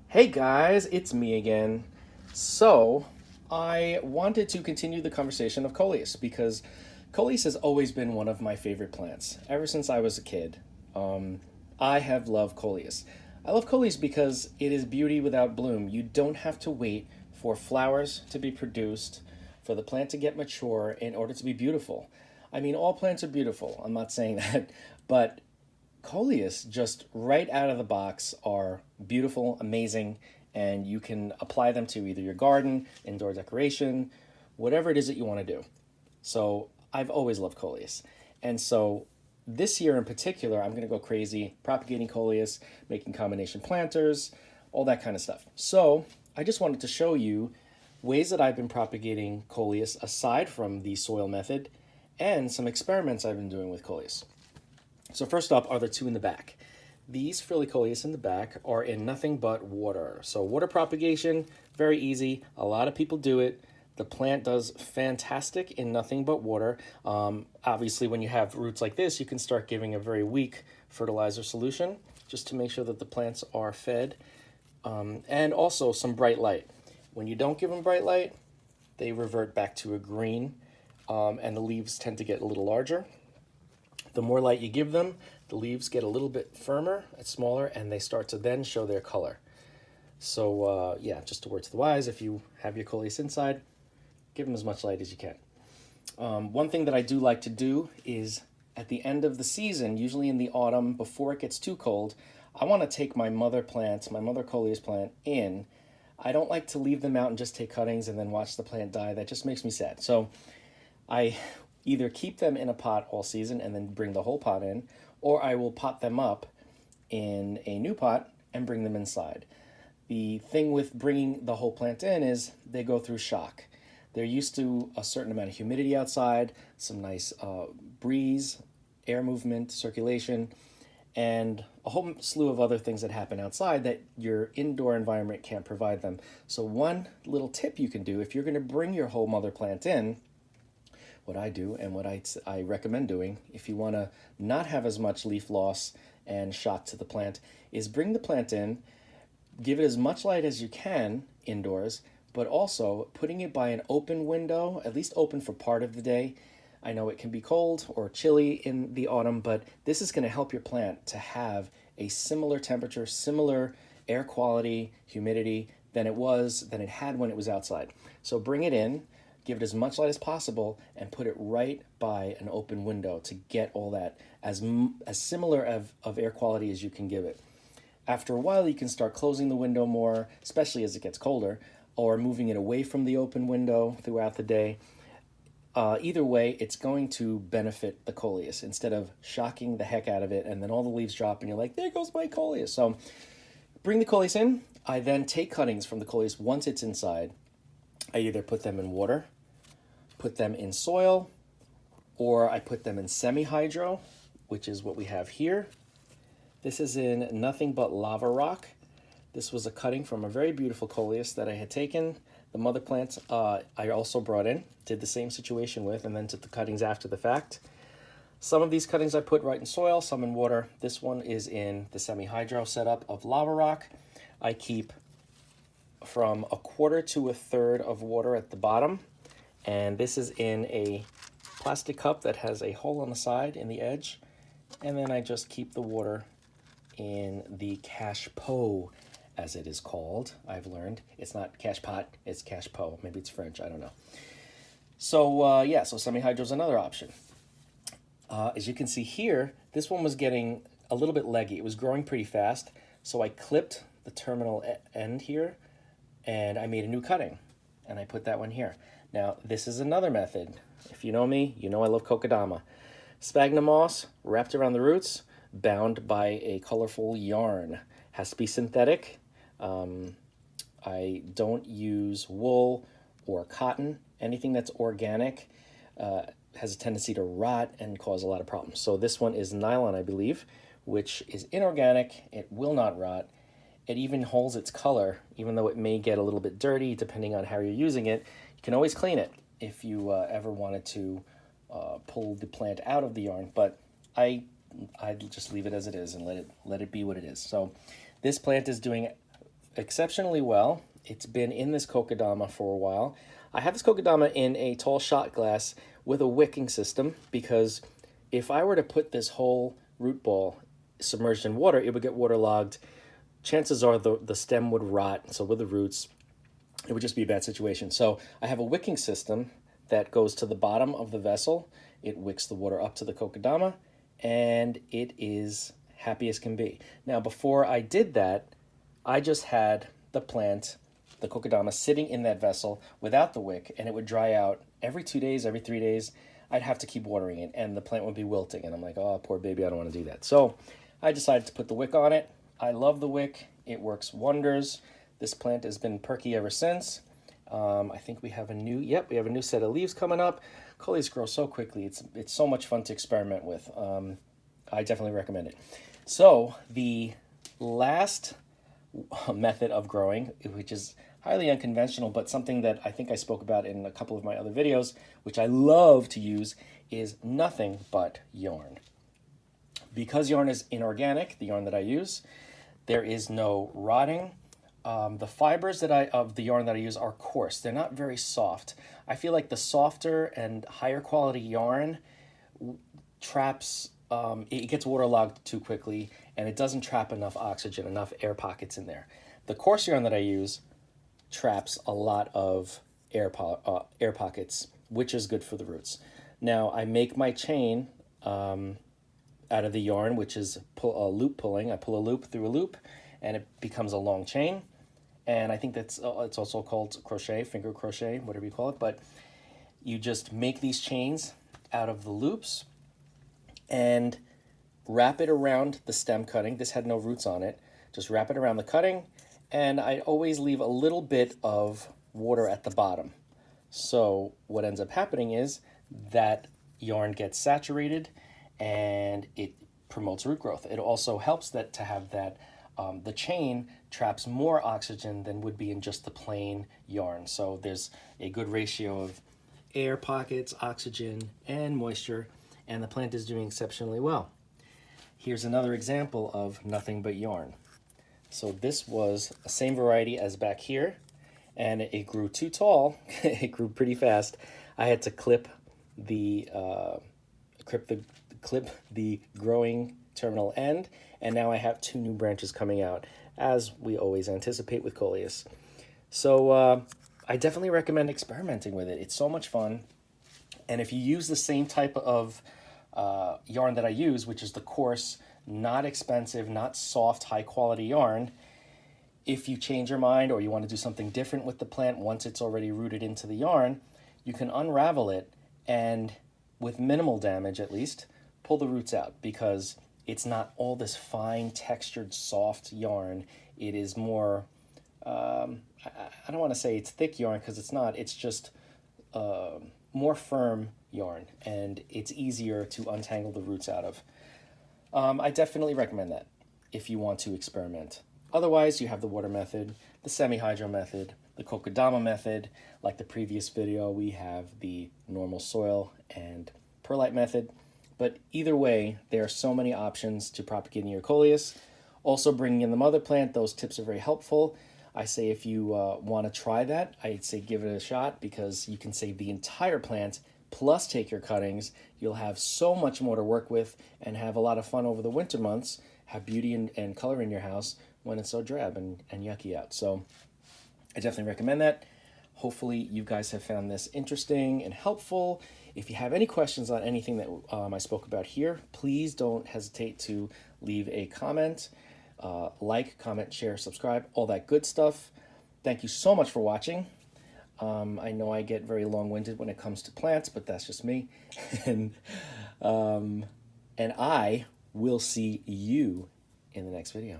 Hey guys, it's me again. So, I wanted to continue the conversation of Coleus because Coleus has always been one of my favorite plants. Ever since I was a kid, I have loved Coleus. I love Coleus because it is beauty without bloom. You don't have to wait for flowers to be produced, for the plant to get mature in order to be beautiful. I mean, all plants are beautiful. I'm not saying that, but Coleus just right out of the box are beautiful, amazing, and you can apply them to either your garden, indoor decoration, whatever it is that you want to do. So I've always loved Coleus. And so this year in particular, I'm going to go crazy propagating Coleus, making combination planters, all that kind of stuff. So I just wanted to show you ways that I've been propagating Coleus aside from the soil method and some experiments I've been doing with Coleus. So first up are the two in the back. These Coleus in the back are in nothing but water. So water propagation, very easy. A lot of people do it. The plant does fantastic in nothing but water. Obviously, when you have roots like this, you can start giving a very weak fertilizer solution just to make sure that the plants are fed. And also some bright light. When you don't give them bright light, they revert back to a green, and the leaves tend to get a little larger. The more light you give them, the leaves get a little bit firmer and smaller, and they start to then show their color. So yeah, just a word to the wise, if you have your Coleus inside, give them as much light as you can. One thing that I do like to do is at the end of the season, usually in the autumn, before it gets too cold, I want to take my mother plant, my mother Coleus plant in. I don't like to leave them out and just take cuttings and then watch the plant die. That just makes me sad. So I either keep them in a pot all season and then bring the whole pot in, or I will pot them up in a new pot and bring them inside. The thing with bringing the whole plant in is they go through shock. They're used to a certain amount of humidity outside, some nice breeze, air movement, circulation, and a whole slew of other things that happen outside that your indoor environment can't provide them. So one little tip you can do if you're going to bring your whole mother plant in, what I do and what I recommend doing if you want to not have as much leaf loss and shock to the plant is bring the plant in, give it as much light as you can indoors, but also putting it by an open window, at least open for part of the day. I know it can be cold or chilly in the autumn, but this is going to help your plant to have a similar temperature, similar air quality, humidity than it had when it was outside. So bring it in, give it as much light as possible, and put it right by an open window to get all that as similar of air quality as you can give it. After a while, you can start closing the window more, especially as it gets colder, or moving it away from the open window throughout the day. Either way, it's going to benefit the Coleus instead of shocking the heck out of it, and then all the leaves drop, and you're like, there goes my Coleus. So bring the Coleus in. I then take cuttings from the Coleus once it's inside. I either put them in water, put them in soil, or I put them in semi-hydro, which is what we have here. This is in nothing but lava rock. This was a cutting from a very beautiful Coleus that I had taken. The mother plant I also brought in, did the same situation with, and then took the cuttings after the fact. Some of these cuttings I put right in soil, some in water. This one is in the semi-hydro setup of lava rock. I keep from a quarter to a third of water at the bottom, and this is in a plastic cup that has a hole on the side in the edge, and then I just keep the water in the cache pot, as it is called. I've learned it's not cache pot, it's cache pot. Maybe it's French, I don't know. So yeah, so semi-hydro is another option. As you can see here, this one was getting a little bit leggy. It was growing pretty fast, so I clipped the terminal end here, and I made a new cutting, and I put that one here. Now, this is another method. If you know me, you know I love kokedama. Sphagnum moss wrapped around the roots, bound by a colorful yarn. Has to be synthetic. I don't use wool or cotton. Anything that's organic has a tendency to rot and cause a lot of problems. So this one is nylon, I believe, which is inorganic. It will not rot. It even holds its color, even though it may get a little bit dirty depending on how you're using it. You can always clean it if you ever wanted to pull the plant out of the yarn, but I'd just leave it as it is and let it be what it is. So this plant is doing exceptionally well. It's been in this kokedama for a while. I have this kokedama in a tall shot glass with a wicking system because if I were to put this whole root ball submerged in water, it would get waterlogged. Chances are the stem would rot, so with the roots, it would just be a bad situation. So I have a wicking system that goes to the bottom of the vessel. It wicks the water up to the kokedama, and it is happy as can be. Now, before I did that, I just had the plant, the kokedama, sitting in that vessel without the wick, and it would dry out every 2 days, every 3 days. I'd have to keep watering it, and the plant would be wilting, and I'm like, oh, poor baby, I don't want to do that. So I decided to put the wick on it. I love the wick. It works wonders. This plant has been perky ever since. I think we have a new, we have a new set of leaves coming up. Coleus grow so quickly. It's so much fun to experiment with. I definitely recommend it. So the last method of growing, which is highly unconventional, but something that I think I spoke about in a couple of my other videos, which I love to use, is nothing but yarn. Because yarn is inorganic, the yarn that I use, there is no rotting. The fibers of the yarn that I use are coarse. They're not very soft. I feel like the softer and higher quality yarn traps, it gets waterlogged too quickly, and it doesn't trap enough oxygen, enough air pockets in there. The coarse yarn that I use traps a lot of air pockets, which is good for the roots. Now, I make my chain out of the yarn, which is loop pulling. I pull a loop through a loop, and it becomes a long chain. And I think that's it's also called crochet, finger crochet, whatever you call it. But you just make these chains out of the loops and wrap it around the stem cutting. This had no roots on it. Just wrap it around the cutting, and I always leave a little bit of water at the bottom. So what ends up happening is that yarn gets saturated and it promotes root growth. It also helps that to have that the chain traps more oxygen than would be in just the plain yarn. So there's a good ratio of air pockets, oxygen, and moisture, and the plant is doing exceptionally well. Here's another example of nothing but yarn. So this was the same variety as back here, and it grew too tall. It grew pretty fast. I had to clip the growing terminal end, and now I have 2 new branches coming out, as we always anticipate with Coleus. So I definitely recommend experimenting with it. It's so much fun, and if you use the same type of yarn that I use, which is the coarse, not expensive, not soft, high-quality yarn, if you change your mind or you want to do something different with the plant once it's already rooted into the yarn, you can unravel it and, with minimal damage at least, pull the roots out, because it's not all this fine, textured, soft yarn. It is more, I don't want to say it's thick yarn, because it's not. It's just more firm yarn, and it's easier to untangle the roots out of. I definitely recommend that if you want to experiment. Otherwise, you have the water method, the semi-hydro method, the kokedama method. Like the previous video, we have the normal soil and perlite method. But either way, there are so many options to propagating your Coleus. Also, bringing in the mother plant, those tips are very helpful. I say if you want to try that, I'd say give it a shot, because you can save the entire plant plus take your cuttings. You'll have so much more to work with and have a lot of fun over the winter months, have beauty and color in your house when it's so drab and yucky out. So I definitely recommend that. Hopefully you guys have found this interesting and helpful. If you have any questions on anything that I spoke about here, please don't hesitate to leave a comment. Like, comment, share, subscribe, all that good stuff. Thank you so much for watching. I know I get very long-winded when it comes to plants, but that's just me. and I will see you in the next video.